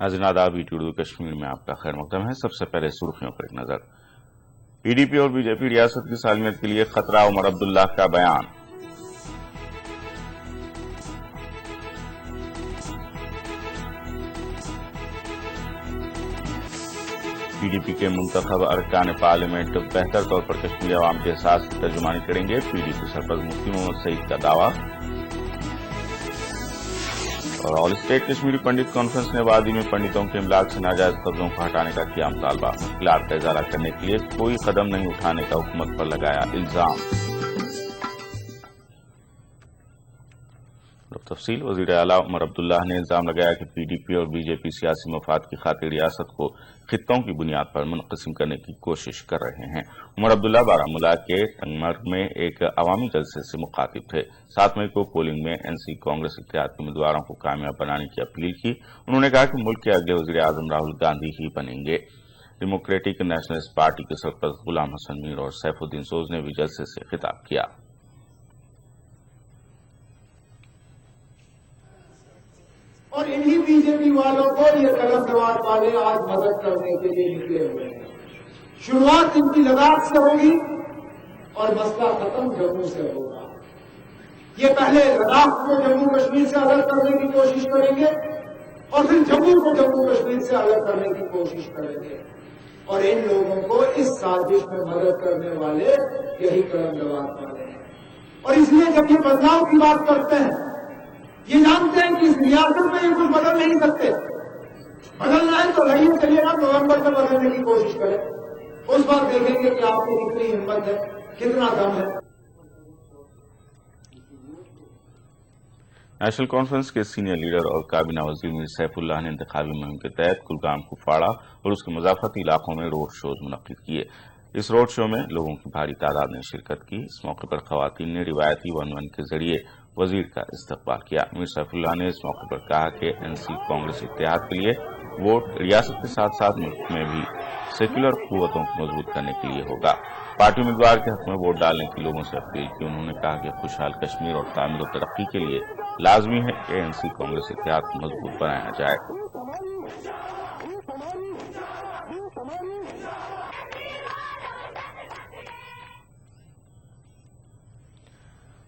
नाज़रीन आदाब, ईटी उर्दू कश्मीर में आपका खैर मक़दम है। सबसे पहले सुर्खियों पर एक नजर। पीडीपी और बीजेपी रियासत की सालमियत के लिए खतरा, उमर अब्दुल्ला का बयान। पीडीपी के मुंतखब अरकान पार्लियामेंट बेहतर तौर पर कश्मीरी अवाम के एहसास की तर्जुमानी करेंगे। पीडीपी सरपरस्त मुफ्ती मोहम्मद सईद का दावा। और ऑल स्टेट कश्मीरी पंडित कॉन्फ्रेंस ने वादी में पंडितों के इमलाक से नाजायज कब्जों को हटाने का किया मुतालबा। मुश्किलात का इजाला करने के लिए कोई कदम नहीं उठाने का हुकूमत पर लगाया इल्जाम। तफसील। वजीर आला उमर अब्दुल्ला ने इल्जाम लगाया कि पीडीपी और बीजेपी सियासी मफाद की खातिर रियासत को खित्तों की बुनियाद पर मुनक़सिम करने की कोशिश कर रहे हैं। उमर अब्दुल्ला बारामूला के तंगमर्ग में एक अवामी जलसे से मुखातिब थे। 7 मई को पोलिंग में एनसी कांग्रेस इत्तेहाद के उम्मीदवारों को कामयाब बनाने की अपील की। उन्होंने कहा कि मुल्क के अगले वजीर आजम राहुल गांधी ही बनेंगे। डेमोक्रेटिक नेशनलिस्ट पार्टी के सरपरस्त गुलाम हसन मीर और सैफुद्दीन सोज ने भी जलसे से खिताब किया। और इन्हीं बीजेपी वालों को ये कलम जवाब वाले आज मदद करने के लिए निकले हुए हैं। शुरुआत इनकी लद्दाख से होगी और मसला खत्म जम्मू से होगा। ये पहले लद्दाख को जम्मू कश्मीर से अलग करने की कोशिश करेंगे और फिर जम्मू को जम्मू कश्मीर से अलग करने की कोशिश करेंगे। और इन लोगों को इस साजिश में मदद करने वाले यही कलम जवाब वाले हैं। और इसलिए जब ये बदलाव की बात करते हैं, ये जानते हैं कि इस रियासत में ये कुछ बदल नहीं सकते। बदलना है तो लड़िए चलिए ना, नवंबर में बदलने की कोशिश करें। उस बार देखेंगे कि आपको कितनी हिम्मत है, कितना दम है। नेशनल कॉन्फ्रेंस के सीनियर लीडर और काबीना वजीर मीर सैफुल्लाह ने इंतखाबी मुहिम के तहत कुलगाम, कुपवाड़ा और उसके मुजाफती इलाकों में रोड शोज मुनक्किद किए। इस रोड शो में लोगों की भारी तादाद ने शिरकत की। इस मौके पर खवातीन ने रिवायती वन के जरिए वजीर का इस्तकबाल किया। मीर सैफुल्लाह ने इस मौके पर कहा कि एनसी कांग्रेस इत्तेहाद के लिए वोट रियासत के साथ साथ मुल्क में भी सेक्युलर कुव्वतों को मजबूत करने के लिए होगा। पार्टी उम्मीदवार के हक में वोट डालने की लोगों से अपील की। उन्होंने कहा कि खुशहाल कश्मीर और तामीर और तरक्की के लिए लाजमी है कि एनसी कांग्रेस इत्तेहाद को मजबूत बनाया जाए।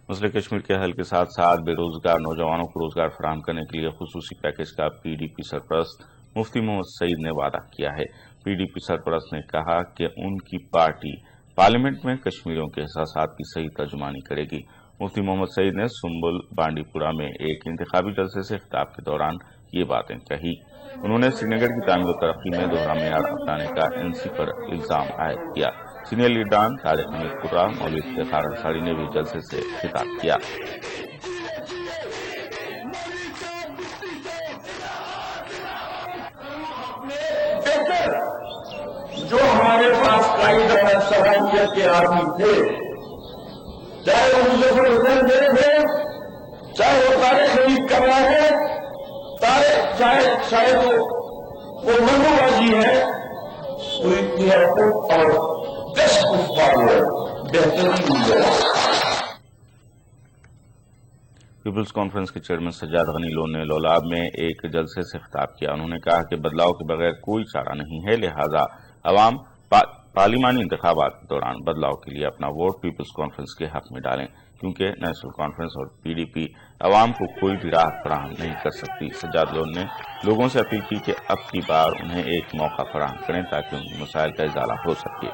मसले कश्मीर के हल के साथ साथ बेरोजगार नौजवानों को रोजगार फराहम करने के लिए खुसूसी पैकेज का पीडीपी सरपरस्त मुफ्ती मोहम्मद सईद ने वादा किया है। पीडीपी सरपरस्त ने कहा कि उनकी पार्टी पार्लियामेंट में कश्मीरियों के एहसासात की सही तर्जुमानी करेगी। मुफ्ती मोहम्मद सईद ने सुंबुल बांडीपुरा में एक इंतखाबी जलसे से खिताब के दौरान ये बातें कही। उन्होंने श्रीनगर की तामीर और तरक्की में दोहरा मेयार अपनाने का एनसी पर इल्जाम आयद किया। सीनियर लीडरान तारिक हमीद कुर्रा, मौलवी इफ्तिखार अंसारी ने भी जलसे से खिताब किया। जो हमारे पास कायद और सलाहियत के आदमी थे, चाहे वो मुजफ्फर हुसैन दे थे, चाहे वो तारिक हमीद कर रहा है, चाहे वो मनुबाजी है, वो इतनी और पीपुल्स कॉन्फ्रेंस के चेयरमैन सज्जाद गनी लोन ने लोलाब में एक जलसे से खिताब किया। उन्होंने कहा कि बदलाव के बगैर कोई चारा नहीं है, लिहाजा अवाम पार्लिमानी इंतखाबात के दौरान बदलाव के लिए अपना वोट पीपुल्स कॉन्फ्रेंस के हक में डालें, क्योंकि नेशनल कॉन्फ्रेंस और पीडीपी अवाम को कोई भी राह फराहम नहीं कर सकती। सज्जाद लोन ने लोगों से अपील की कि अब की बार उन्हें एक मौका फराहम करें ताकि उनके मसाइल का इजाला हो सके।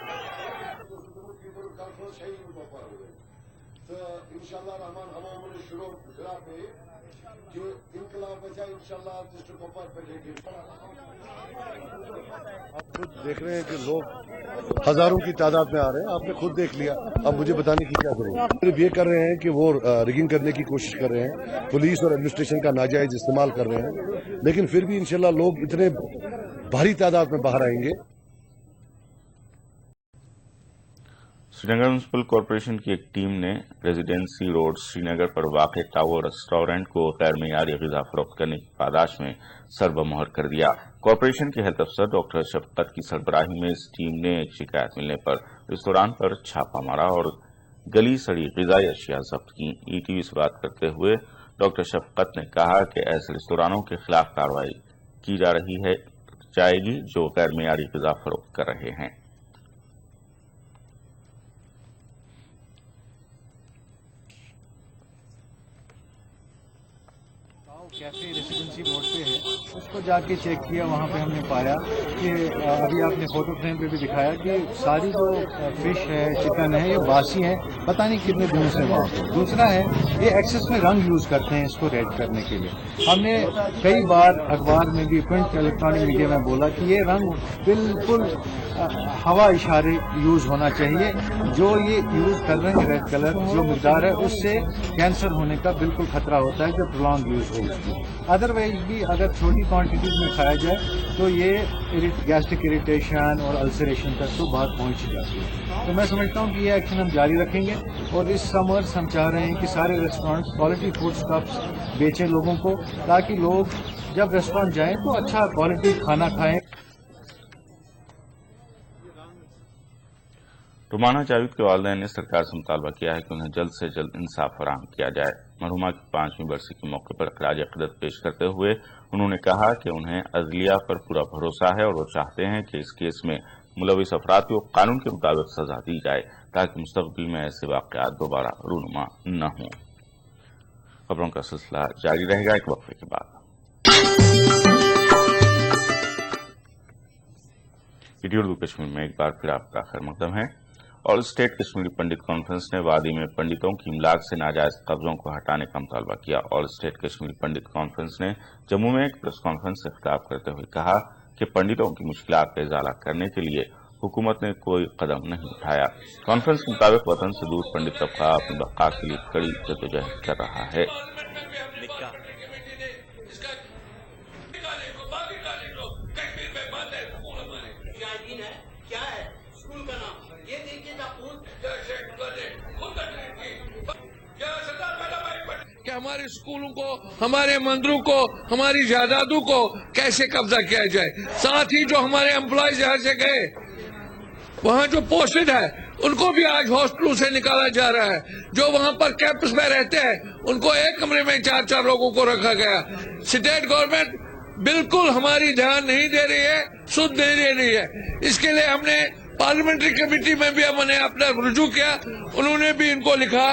आप खुद देख रहे हैं कि लोग हजारों की तादाद में आ रहे हैं। आपने खुद देख लिया, अब मुझे बताने की क्या जरूरत है। सिर्फ ये कर रहे हैं कि वो रिगिंग करने की कोशिश कर रहे हैं, पुलिस और एडमिनिस्ट्रेशन का नाजायज इस्तेमाल कर रहे हैं, लेकिन फिर भी इंशाल्लाह लोग इतने भारी तादाद में बाहर आएंगे। श्रीनगर म्युनिसिपल कॉरपोरेशन की एक टीम ने रेजिडेंसी रोड श्रीनगर पर वाक़ टावर रेस्टोरेंट को गैर मेयारी ग़िज़ा फरोख्त करने की पादाश में सरबमोहर कर दिया। कॉरपोरेशन के हेल्थ अफसर डॉक्टर शफकत की सरबराही में इस टीम ने एक शिकायत मिलने पर रेस्तोरां पर छापा मारा और गली सड़ी ग़िज़ाई अशिया जब्त की। ईटीवी से बात करते हुए डॉक्टर शफकत ने कहा कि ऐसे रेस्तोरानों के खिलाफ कार्रवाई की जाएगी जो गैर मियारी ग़िज़ा फरोख्त कर रहे हैं। कैफे रेसिडेंसी रोड पे है, उसको जाके चेक किया। वहाँ पे हमने पाया कि अभी आपने फोटो फ्रेम पे भी दिखाया कि सारी जो फिश है, चिकन है, ये बासी है, पता नहीं कितने दिनों से वहाँ पे। दूसरा है, ये एक्सेस में रंग यूज़ करते हैं इसको रेड करने के लिए। हमने कई बार अखबार में भी, प्रिंट इलेक्ट्रॉनिक मीडिया में बोला कि ये रंग बिल्कुल हवा इशारे यूज़ होना चाहिए। जो ये यूज़ कर रहे हैं रेड कलर जो मिकदार है, उससे कैंसर होने का बिल्कुल खतरा होता है जब प्रॉन्ग यूज़ हो उसकी। अदरवाइज भी अगर छोटी क्वांटिटीज में खाया जाए तो ये गैस्ट्रिक इरिटेशन और अल्सरेशन तक तो बात पहुंच ही जाती है। तो मैं समझता हूँ कि ये एक्शन हम जारी रखेंगे और इस समर्स हम चाह रहे हैं कि सारे रेस्टोरेंट्स क्वालिटी फूड स्टॉप्स बेचें लोगों को, ताकि लोग जब रेस्टोरेंट जाएं तो अच्छा क्वालिटी खाना खाएं। रुमाना जावेद के वालिदैन ने सरकार से मुतालबा किया है कि उन्हें जल्द से जल्द इंसाफ फराहम किया जाए। मरहुमा की 5वीं बरसी के मौके पर खराज अक़ीदत पेश करते हुए उन्होंने कहा कि उन्हें अदलिया पर पूरा भरोसा है और वो चाहते हैं कि इस केस में मुलविस अफराद को कानून के मुताबिक सजा दी जाए ताकि मुस्तक़बिल में ऐसे वाक़यात दोबारा रूनुमा न हों। खबरों का सिलसिला जारी रहेगा एक वक्फे के बाद। उर्दू कश्मीर में एक बार फिर आपका खैर मक़दम है। ऑल स्टेट कश्मीरी पंडित कॉन्फ्रेंस ने वादी में पंडितों की इमलाक से नाजायज कब्जों को हटाने का मुतालबा किया। ऑल स्टेट कश्मीरी पंडित कॉन्फ्रेंस ने जम्मू में एक प्रेस कॉन्फ्रेंस से खिताब करते हुए कहा कि पंडितों की मुश्किलात का इजाला करने के लिए हुकूमत ने कोई कदम नहीं उठाया। कॉन्फ्रेंस के मुताबिक वतन से दूर पंडित तबका अपनी बका के लिए कड़ी जद्दोजहद कर रहा है। कि हमारे स्कूलों को, हमारे मंदिरों को, हमारी जायदादों को कैसे कब्जा किया जाए। साथ ही जो हमारे एम्प्लॉयज यहाँ से गए, वहाँ जो पोस्टेड है उनको भी आज हॉस्टलों से निकाला जा रहा है। जो वहाँ पर कैंपस में रहते हैं उनको एक कमरे में 4-4 लोगों को रखा गया। स्टेट गवर्नमेंट बिल्कुल हमारी ध्यान नहीं दे रही है, सुध नहीं दे रही है। इसके लिए हमने पार्लियामेंट्री कमेटी में भी हमने अपना रुजू किया, उन्होंने भी इनको लिखा।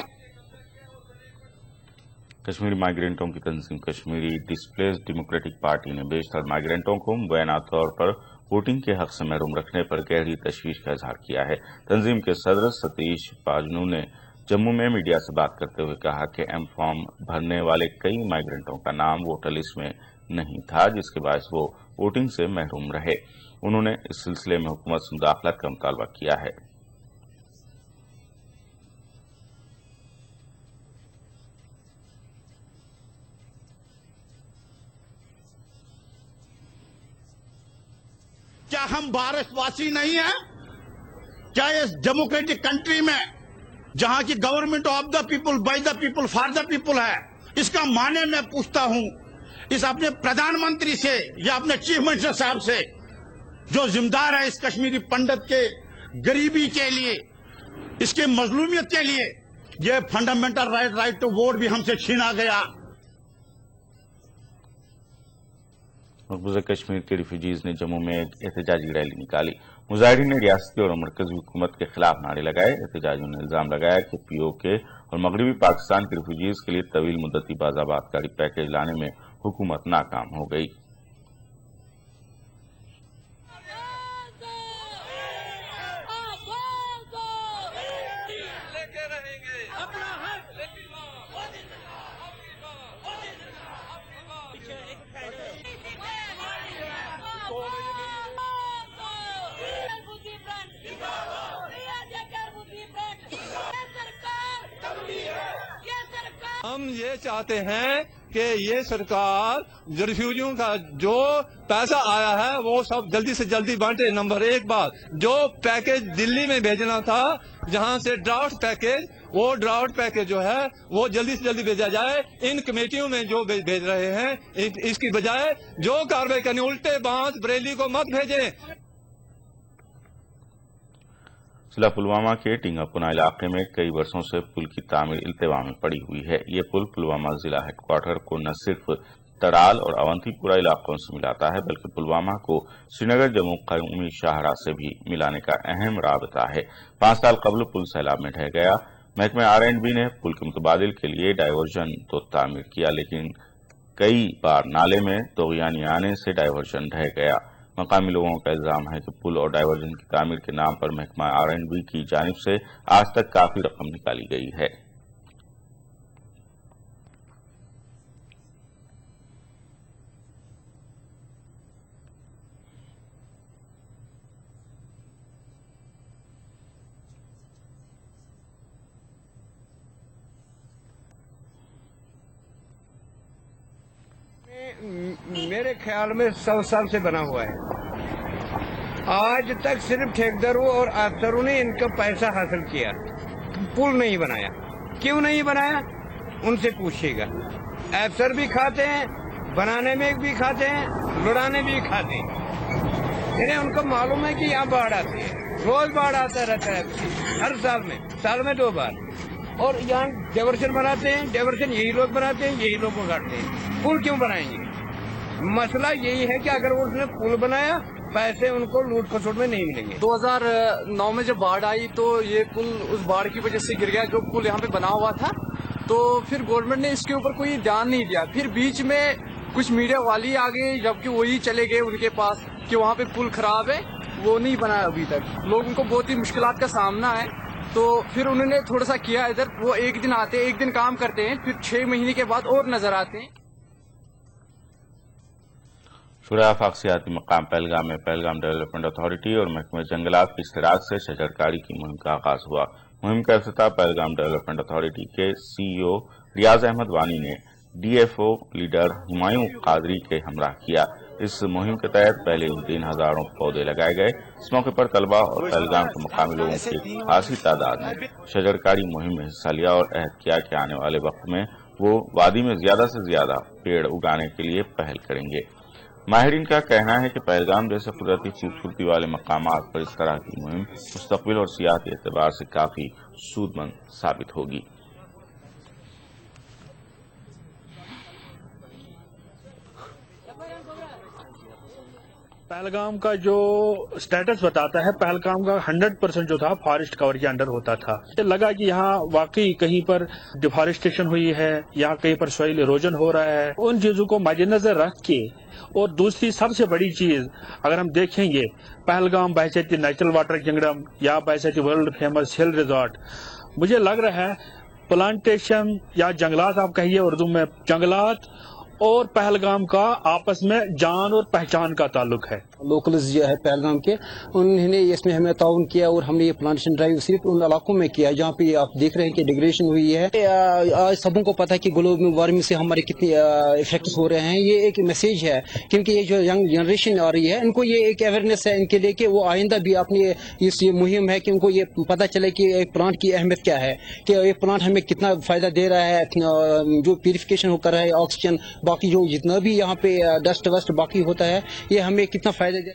कश्मीरी माइग्रेंटों की तंजीम कश्मीरी डिस्प्लेस्ड डेमोक्रेटिक पार्टी ने बेशतर माइग्रेंटों को मुबैना तौर पर वोटिंग के हक से महरूम रखने पर गहरी तशवीश का इजहार किया है। तंजीम के सदर सतीश पाजनू ने जम्मू में मीडिया से बात करते हुए कहा कि एम फॉर्म भरने वाले कई माइग्रेंटों का नाम वोटर लिस्ट में नहीं था, जिसके बायस वो वोटिंग से महरूम रहे। उन्होंने इस सिलसिले में हुकूमत से मुदाखलत का मुतालबा किया है। क्या हम भारतवासी नहीं हैं? क्या इस डेमोक्रेटिक कंट्री में जहां की government of the people, by the people, for the people है, इसका माने मैं पूछता हूं इस अपने प्रधानमंत्री से या अपने चीफ मिनिस्टर साहब से, जो जिम्मेदार है इस कश्मीरी पंडित के गरीबी के लिए, इसके मजलूमियत के लिए। ये फंडामेंटल राइट टू वोट भी हमसे छीना गया। मकबूजा कश्मीर के रिफ्यूजीज ने जम्मू में एक एहतजाजी रैली निकाली। मुजाहिरीन ने रियासती और मरकजी हुकूमत के खिलाफ नारे लगाए। एहतजाजियों ने इल्जाम लगाया कि पीओके और मगरबी पाकिस्तान के रिफ्यूजीज के लिए तवील मुद्दती बाज़ाबातकारी पैकेज लाने में हुकूमत नाकाम हो गई। हम ये चाहते हैं कि ये सरकार रिफ्यूजियों का जो पैसा आया है वो सब जल्दी से जल्दी बांटे। नंबर 1 बात, जो पैकेज दिल्ली में भेजना था जहां से ड्राफ्ट पैकेज, वो ड्राफ्ट पैकेज जो है वो जल्दी से जल्दी भेजा जाए। इन कमेटियों में जो भेज रहे हैं इसकी बजाय जो कार्रवाई करनी, उल्टे बांस बरेली को मत भेजें। जिला पुलवामा के टिंगापुना इलाके में कई वर्षों से पुल की तामीर इल्तिवा में पड़ी हुई है। ये पुल पुलवामा जिला हेडक्वार्टर को न सिर्फ तराल और अवंतीपुरा इलाकों से मिलाता है, बल्कि पुलवामा को श्रीनगर जम्मू कौमी शाहराह से भी मिलाने का अहम राबता है। 5 साल कबल पुल सैलाब में ढह गया। महकमे R&B ने पुल के मुतबादिल के लिए डायवर्जन तो तामीर किया, लेकिन कई बार नाले में तोगयानी आने से डायवर्जन ढह गया। मकामी लोगों का इल्जाम है कि पुल और डायवर्जन की तामीर के नाम पर महकमा R&B की जानिब से आज तक काफी रकम निकाली गई है। मेरे ख्याल में 100 साल से बना हुआ है। आज तक सिर्फ ठेकेदारों और अफसरों ने इनका पैसा हासिल किया, पुल नहीं बनाया। क्यों नहीं बनाया उनसे पूछिएगा। अफसर भी खाते हैं, बनाने में भी खाते हैं, लुटाने भी खाते हैं। इन्हें उनको मालूम है कि यहाँ बाढ़ आती है, रोज बाढ़ आता रहता है, हर साल में 2 बार। और यहाँ डायवर्जन बनाते हैं, डायवर्जन यही लोग बनाते हैं, यही लोग बिगाड़ते हैं। पुल क्यों बनाएंगे? मसला यही है कि अगर उसने पुल बनाया, पैसे उनको लूट खसोट में नहीं मिलेंगे। 2009 में जब बाढ़ आई तो ये पुल उस बाढ़ की वजह से गिर गया, जो पुल यहाँ पे बना हुआ था। तो फिर गवर्नमेंट ने इसके ऊपर कोई ध्यान नहीं दिया। फिर बीच में कुछ मीडिया वाली आ गए, जबकि वही चले गए उनके पास कि वहाँ पे पुल खराब है, वो नहीं बना अभी तक। लोगों को बहुत ही मुश्किलात का सामना है। तो फिर उन्होंने थोड़ा सा किया इधर, वो एक दिन आते हैं, एक दिन काम करते हैं, फिर 6 महीने के बाद और नजर आते हैं। शुरा फाक्सियाती मकाम पहलगाम में पहलगाम डेवलपमेंट अथॉरिटी और महकमे जंगलात की इश्तराक से शजरकारी की मुहिम का आगाज हुआ। मुहिम का इफ्तिताह पहलगाम डेवलपमेंट अथॉरिटी के CEO रियाज अहमद वानी ने DFO लीडर हुमायूं कादरी के हमराह किया। इस मुहिम के तहत पहले ही दिन हजारों पौधे लगाए गए। इस मौके पर तलबा और पहलगाम के मकामी लोगों की खासी तादाद ने शजरकारी मुहिम में हिस्सा लिया और अहद किया कि आने वाले वक्त में वो वादी में ज्यादा से ज्यादा पेड़ उगाने के लिए पहल करेंगे। माहिरीन का कहना है कि पहलगाम जैसे कुदरती खूबसूरती वाले मकामात पर इस तरह की मुहिम मुस्तकबिल और सियासी एतबार से काफी सूदमंद साबित होगी। पहलगाम का जो स्टेटस बताता है, पहलगाम का 100% जो था फॉरेस्ट कवर के अंडर होता था। लगा कि यहाँ वाकई कहीं पर डिफॉरेस्टेशन हुई है, यहाँ कहीं पर सॉइल इरोजन हो रहा है। उन चीजों को मद्देनजर रख के, और दूसरी सबसे बड़ी चीज अगर हम देखेंगे, पहलगाम बहैसियत नेचुरल वाटर किंगडम या बहैसियत वर्ल्ड फेमस हिल रिजॉर्ट, मुझे लग रहा है प्लांटेशन या जंगलात आप कहिए उर्दू में, जंगलात और पहलगाम का आपस में जान और पहचान का ताल्लुक है। लोकल्स जो है पहलगाम के, उन्होंने इसमें हमें ताउन किया और हमने ये प्लांटेशन ड्राइव सिर्फ उन इलाकों में किया जहाँ पे आप देख रहे हैं कि डिग्रेडेशन हुई है। आज सबों को पता है कि ग्लोबल वार्मिंग से हमारे कितने इफेक्ट्स हो रहे हैं। ये एक मैसेज है, क्योंकि ये जो यंग जनरेशन आ रही है, इनको ये एक अवेयरनेस है इनके लिए कि वो आइंदा भी अपनी इस मुहिम है कि उनको ये पता चले कि एक प्लांट की अहमियत क्या है, कि एक प्लांट हमें कितना फायदा दे रहा है, जो प्यूरिफिकेशन हो कर रहा है, ऑक्सीजन, बाकी जो जितना भी यहाँ पे डस्ट वस्ट बाकी होता है, ये हमें कितना फायदा दे।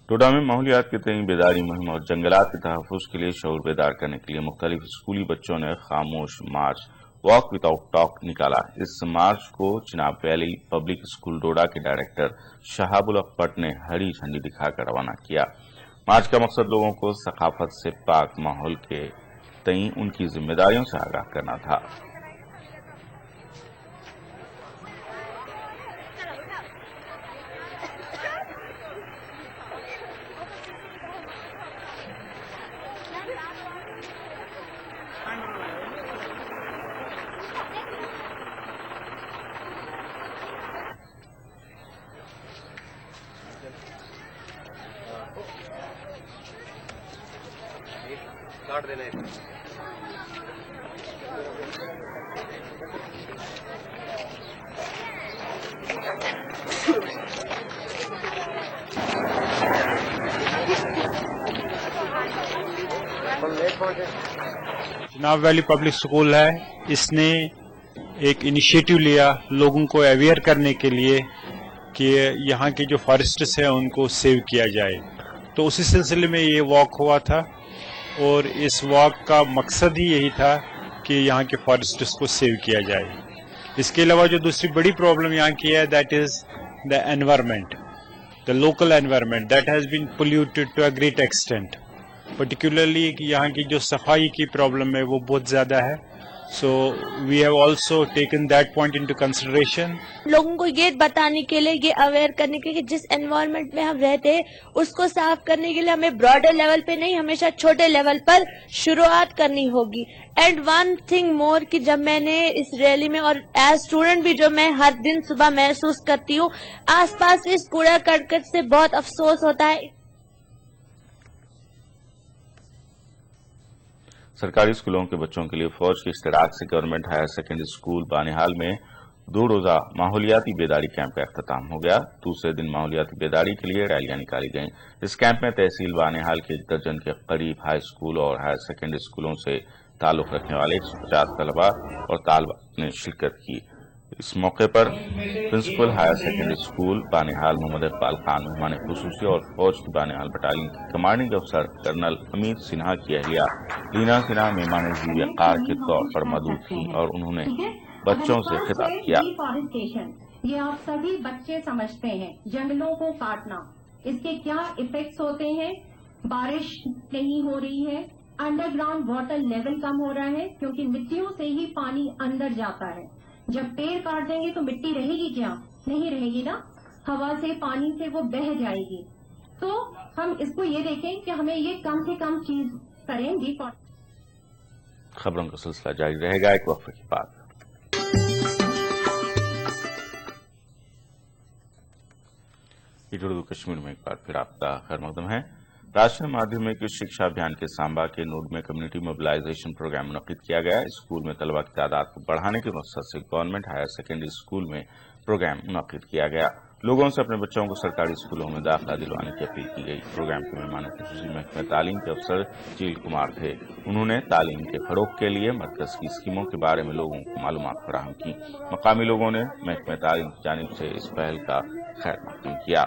डोडा में माहौलियात की तय बेदारी मुहिम और जंगलात के तहफ़्फ़ुज़ के लिए शऊर बेदार करने के लिए मुख्तलिफ स्कूली बच्चों ने खामोश मार्च वॉक विदाउट टॉक निकाला। इस मार्च को चिनाब वैली पब्लिक स्कूल डोडा के डायरेक्टर शहाबुल हक भट्ट ने हरी झंडी दिखाकर रवाना किया। मार्च का मकसद लोगों को सकाफत से पाक माहौल के तई उनकी जिम्मेदारियों से आगाह करना था। काट देना है। चिनाब वैली पब्लिक स्कूल है, इसने एक इनिशिएटिव लिया लोगों को अवेयर करने के लिए कि यहाँ के जो फॉरेस्ट्स हैं उनको सेव किया जाए। तो उसी सिलसिले में ये वॉक हुआ था और इस वॉक का मकसद ही यही था कि यहाँ के फॉरेस्ट्स को सेव किया जाए। इसके अलावा जो दूसरी बड़ी प्रॉब्लम यहाँ की है, that is the environment, the local environment that has been polluted to a great extent, particularly यहाँ की जो सफाई की प्रॉब्लम है वो बहुत ज़्यादा है। So we have also taken that point into consideration. लोगों को ये बताने के लिए, ये अवेयर करने के लिए कि जिस एनवायरनमेंट में हम रहते हैं उसको साफ करने के लिए हमें ब्रॉडर लेवल पे नहीं, हमेशा छोटे लेवल पर शुरुआत करनी होगी। एंड वन थिंग मोर कि जब मैंने इस रैली में और एज स्टूडेंट भी जो मैं हर दिन सुबह महसूस करती हूँ, आसपास इस कूड़ा करकट से बहुत अफसोस होता है। सरकारी स्कूलों के बच्चों के लिए फौज के इश्तराक से government higher secondary school Banihal में 2 रोजा माहौलियाती बेदारी कैंप का अख्ताम हो गया। दूसरे दिन माहौलियाती बेदारी के लिए रैलियां निकाली गईं। इस कैंप में तहसील बानिहाल के 1 दर्जन के करीब हाई स्कूल और हायर सेकेंडरी स्कूलों से ताल्लुक रखने वाले 150 तलबा और तालबात ने शिरकत की। इस मौके पर principal higher secondary school Banihal Mohammad Iqbal Khan मेहमान खुसूसी और फौज की बानिहाल बटालियन की कमांडिंग अफसर कर्नल अमित सिन्हा की अहलिया लीना सिन्हा मेहमान ज़ी-वक़ार के तौर पर मौजूद थी और उन्होंने बच्चों से खिताब किया। ये आप सभी बच्चे समझते हैं, जंगलों को काटना, इसके क्या इफेक्ट्स होते हैं। बारिश नहीं हो रही है, अंडरग्राउंड वाटर लेवल कम हो रहा है क्योंकि मिट्टियों से ही पानी अंदर जाता है। जब पेड़ काट देंगे तो मिट्टी रहेगी क्या? नहीं रहेगी ना, हवा से पानी से वो बह जाएगी। तो हम इसको ये देखें कि हमें ये कम से कम चीज करेंगे। खबरों का सिलसिला जारी रहेगा एक वक्फे के बाद। उर्दू कश्मीर में एक बार फिर आपका खैर मकदम है। राष्ट्रीय माध्यमिक शिक्षा अभियान के सांबा के नोड में कम्युनिटी मोबिलाइजेशन प्रोग्राम मुनक्किद किया गया। स्कूल में तलबा की तादाद को बढ़ाने के मकसद से गवर्नमेंट हायर सेकेंडरी स्कूल में प्रोग्राम मुनक्किद किया गया। लोगों से अपने बच्चों को सरकारी स्कूलों में दाखिला दिलवाने की अपील की गई। प्रोग्राम के मेहमान खुसूसी महकमा तालीम के अफसर चील कुमार थे। उन्होंने तालीम के फरोग के लिए मरकज की स्कीमों के बारे में लोगों को मालूमात फराहम की। मकामी लोगों ने महकमा तालीम की जानिब से इस पहल का खैर मकदम किया।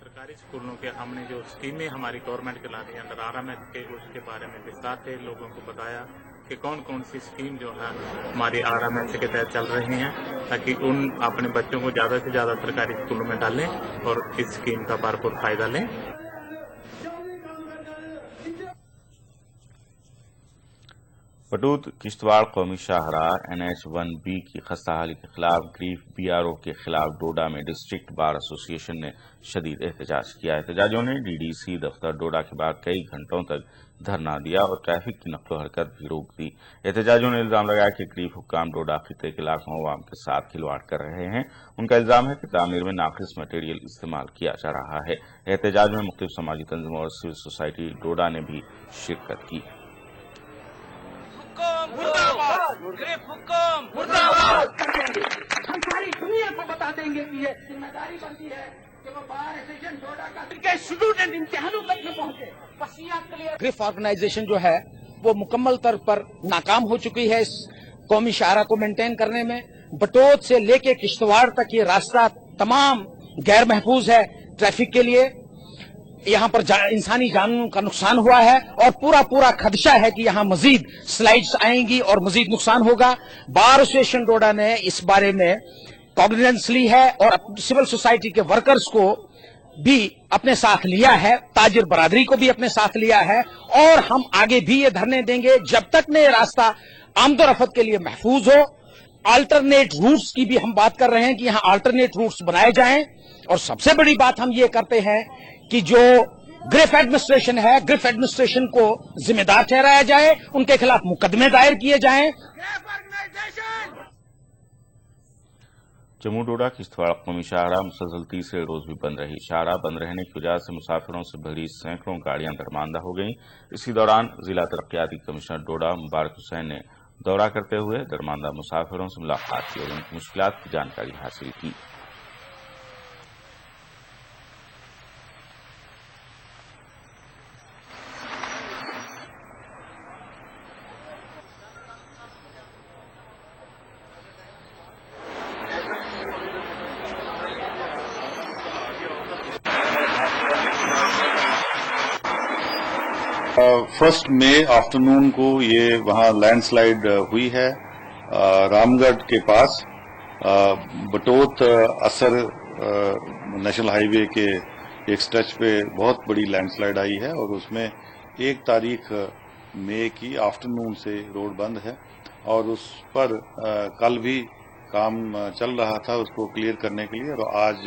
सरकारी स्कूलों के हमने जो स्कीमें हमारी गवर्नमेंट के ला दी अंडर RMS के, उसके बारे में विस्तार से लोगों को बताया कि कौन कौन सी स्कीम जो है हमारी RMS के तहत चल रही हैं, ताकि उन अपने बच्चों को ज्यादा से ज्यादा सरकारी स्कूलों में डालें और इस स्कीम का भरपूर फायदा लें। पटूत किश्तवाड़ कौमी शाहराह NH1B की खस्ताहाली के खिलाफ ग्रीफ BRO के खिलाफ डोडा में डिस्ट्रिक्ट बार एसोसिएशन ने शदीद एहतजाज किया। एहतजाजियों ने DDC दफ्तर डोडा के बाहर कई घंटों तक धरना दिया और ट्रैफिक की नक्लो हरकत भी रोक दी। एहतजाजियों ने इल्जाम लगाया कि ग्रीफ हुक्काम डोडा खिते के लाखों अवाम के साथ खिलवाड़ कर रहे हैं। उनका इल्जाम है कि तामीर में नाकिस मटेरियल इस्तेमाल किया जा रहा है। एहतजाज में मुख्तलिफ समाजी तंजीमों और सिविल सोसाइटी डोडा ने भी शिरकत की। हम सारी दुनिया को बता देंगे कि ये जिम्मेदारी बनती है कि वो बार एसोसिएशन डोडा का स्टूडेंट इम्तिहानों तक न पहुंचे। वसीयत क्लियर। ग्रिफ ऑर्गेनाइजेशन जो है वो मुकम्मल तौर पर नाकाम हो चुकी है इस कौमी शाहरा को मेंटेन करने में। बटोत से लेके किश्तवाड़ तक ये रास्ता तमाम गैर महफूज है ट्रैफिक के लिए। यहाँ पर इंसानी जानों का नुकसान हुआ है और पूरा खदशा है कि यहाँ मजीद स्लाइड्स आएंगी और मजीद नुकसान होगा। बार एसोसिएशन डोडा ने इस बारे में कॉग्निजेंस ली है और सिविल सोसाइटी के वर्कर्स को भी अपने साथ लिया है, ताजिर बरादरी को भी अपने साथ लिया है और हम आगे भी ये धरने देंगे जब तक न ये रास्ता आमदोरफत के लिए महफूज हो। अल्टरनेट रूट्स की भी हम बात कर रहे हैं कि यहाँ अल्टरनेट रूट्स बनाए जाएं और सबसे बड़ी बात हम ये करते हैं कि जो ग्रिफ एडमिनिस्ट्रेशन है, ग्रिफ एडमिनिस्ट्रेशन को जिम्मेदार ठहराया जाए, उनके खिलाफ मुकदमे दायर किए जाएं। जम्मू डोडा किश्तवाड़ कौमी शाहराह मुसलसल तीसरे रोज भी बंद रही। शाहराह बंद रहने की वजह से मुसाफिरों से भरी सैकड़ों गाड़ियां दरमांदा हो गईं। इसी दौरान जिला तरक्याती कमिश्नर डोडा मुबारक हुसैन ने दौरा करते हुए दरमांदा मुसाफिरों से मुलाकात की और उनकी मुश्किलात की जानकारी हासिल की। 1 मई आफ्टरनून को ये वहाँ लैंडस्लाइड हुई है रामगढ़ के पास बटोत असर नेशनल हाईवे के एक स्ट्रेच पे बहुत बड़ी लैंडस्लाइड आई है और उसमें 1 तारीख मई की आफ्टरनून से रोड बंद है और उस पर कल भी काम चल रहा था उसको क्लियर करने के लिए और आज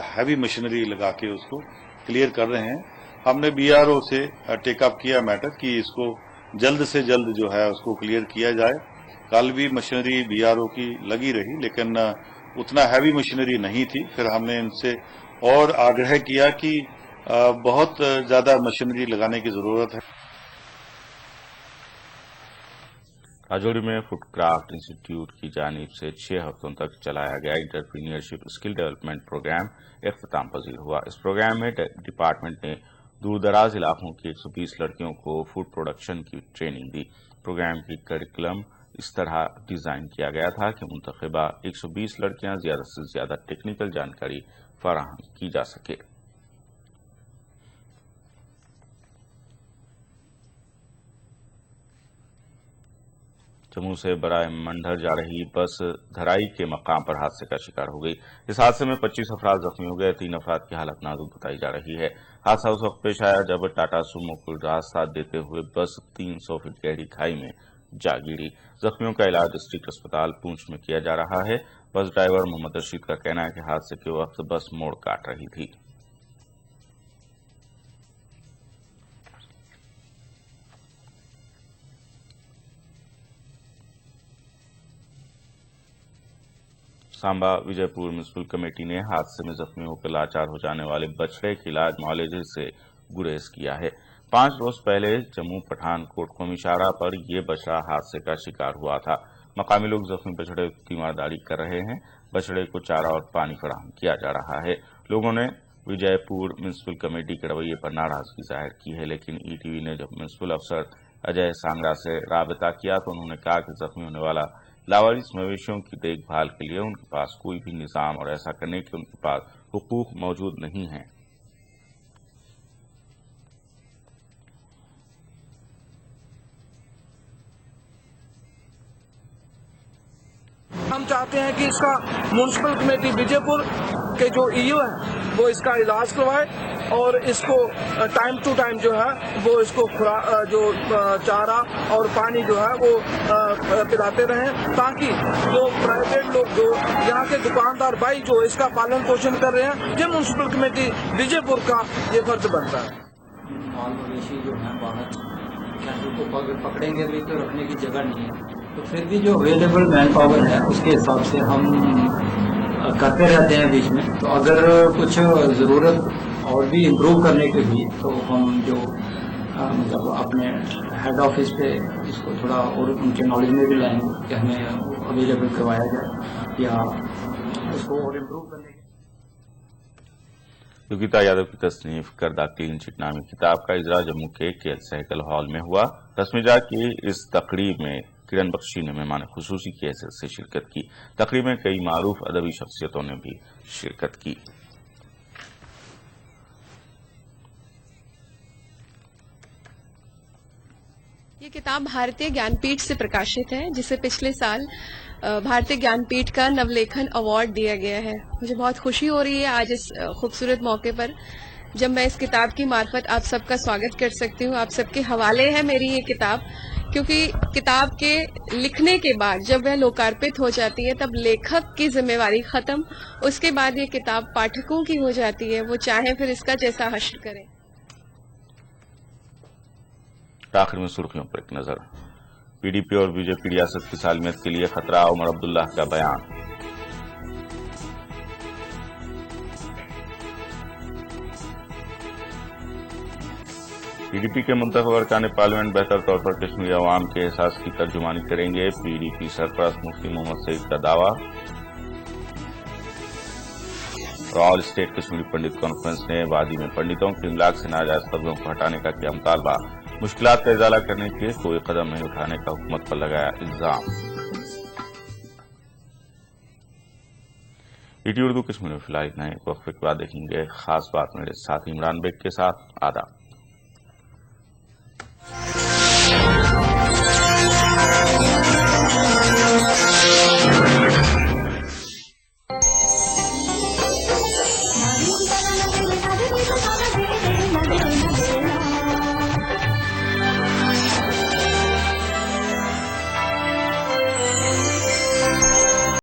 हैवी मशीनरी लगा के उसको क्लियर कर रहे हैं। हमने बीआरओ से टेकअप किया मैटर कि इसको जल्द से जल्द जो है उसको क्लियर किया जाए। कल भी मशीनरी बीआरओ की लगी रही लेकिन उतना हैवी मशीनरी नहीं थी। फिर हमने इनसे और आग्रह किया कि बहुत ज्यादा मशीनरी लगाने की जरूरत है। राजौरी में फुटक्राफ्ट इंस्टीट्यूट की जानिब से 6 हफ्तों तक चलाया गया इंटरप्रीनियरशिप स्किल डेवलपमेंट प्रोग्राम इख्तिताम पजीर हुआ। इस प्रोग्राम में डिपार्टमेंट ने दूरदराज इलाकों की 120 लड़कियों को फूड प्रोडक्शन की ट्रेनिंग दी। प्रोग्राम की करिकुलम इस तरह डिजाइन किया गया था कि मुंतखबा 120 लड़कियां ज्यादा से ज्यादा टेक्निकल जानकारी फराहम की जा सके। जम्मू से बराए मंडर जा रही बस धराई के मकाम पर हादसे का शिकार हो गई। इस हादसे में 25 अफराद जख्मी हो गए। 3 अफराद की हालत नाजुक बताई जा रही है। हादसा उस वक्त पेश आया जब टाटा सुमो को रास्ता देते हुए बस 300 फीट गहरी खाई में जा गिरी। जख्मियों का इलाज डिस्ट्रिक्ट अस्पताल पूंछ में किया जा रहा है। बस ड्राइवर मोहम्मद रशीद का कहना है कि हादसे के वक्त बस मोड़ काट रही थी। सांबा विजयपुर म्युनिसिपल कमेटी ने हादसे में जख्मियों के लाचार हो जाने वाले बछड़े के इलाज मुआवजे से गुरेज किया है। 5 रोज पहले जम्मू पठानकोट कौमिशारा पर यह बछड़ा हादसे का शिकार हुआ था। मकामी लोग जख्मी बछड़े की तीमारदारी कर रहे हैं। बछड़े को चारा और पानी फराहम किया जा रहा है। लोगों ने विजयपुर म्युनिसिपल कमेटी के रवैये पर नाराजगी जाहिर की है, लेकिन ईटीवी ने जब म्युनिसिपल अफसर अजय सांगरा से राबता किया तो उन्होंने कहा कि जख्मी होने वाला लावारिस मवेशियों की देखभाल के लिए उनके पास कोई भी निजाम और ऐसा करने के उनके पास हुकूक मौजूद नहीं है। हम चाहते हैं कि इसका म्युनिसिपल कमेटी विजयपुर के जो ईओ है वो इसका इलाज करवाए और इसको टाइम टू टाइम जो है वो इसको जो चारा और पानी जो है वो पिलाते रहें, ताकि जो प्राइवेट लोग जो यहाँ के दुकानदार भाई जो इसका पालन पोषण कर रहे हैं, ये म्युनिसिपल कमेटी विजयपुर का ये फर्ज बनता है। माल मवेशी जो है बाहर को पकड़ेंगे भी तो रखने की जगह नहीं है, तो फिर भी जो अवेलेबल मैन पावर है उसके हिसाब से हम करते रहते हैं बीच में। तो अगर कुछ ज़रूरत और भी इम्प्रूव करने के लिए तो हम जो मतलब अपने हेड ऑफिस पे इसको थोड़ा और उनके नॉलेज में भी लाएंगे कि हमें अवेलेबल करवाया जाए या इसको और इम्प्रूव करने के। योगिता यादव की तसनीफ करदा क्लीन चिट नामी किताब का इजरा जम्मू के केएल सहगल हॉल में हुआ। रस्मिजा की इस तकरीब में किरण बख्शी ने मेहमान खुसूसी की हैसियत से शिरकत की। तकरीब में कई मारूफ अदबी शख्सियतों ने भी शिरकत की। ये किताब भारतीय ज्ञानपीठ से प्रकाशित है, जिसे पिछले साल भारतीय ज्ञानपीठ का नवलेखन अवार्ड दिया गया है। मुझे बहुत खुशी हो रही है आज इस खूबसूरत मौके पर जब मैं इस किताब की मार्फत आप सबका स्वागत कर सकती हूँ। आप सबके हवाले है मेरी ये किताब, क्योंकि किताब के लिखने के बाद जब वह लोकार्पित हो जाती है तब लेखक की जिम्मेवारी खत्म, उसके बाद ये किताब पाठकों की हो जाती है, वो चाहे फिर इसका जैसा हश्र करें। आखिर में सुर्खियों पर एक नजर। पीडीपी और बीजेपी रियासत की सालमियत के लिए खतरा, उमर अब्दुल्ला का बयान। पीडीपी के मुंतखब अरकान पार्लियामेंट बेहतर तौर पर कश्मीरी अवाम के एहसास की तर्जुमानी करेंगे। पीडीपी सरपरस्त मुफ्ती मोहम्मद सईद का दावा। ऑल स्टेट कश्मीरी पंडित कॉन्फ्रेंस ने वादी में पंडितों के इमलाक से नाजायज कब्जों को हटाने का किया मुतालबा। मुश्किलात का इजाला करने के लिए कोई कदम नहीं उठाने का हुकूमत पर लगाया इल्जाम। ईटी उर्दू कश्मीर में फिलहाल इतना ही। वक्फे के बाद देखेंगे खास बात मेरे साथी इमरान बेग के साथ। आदाब।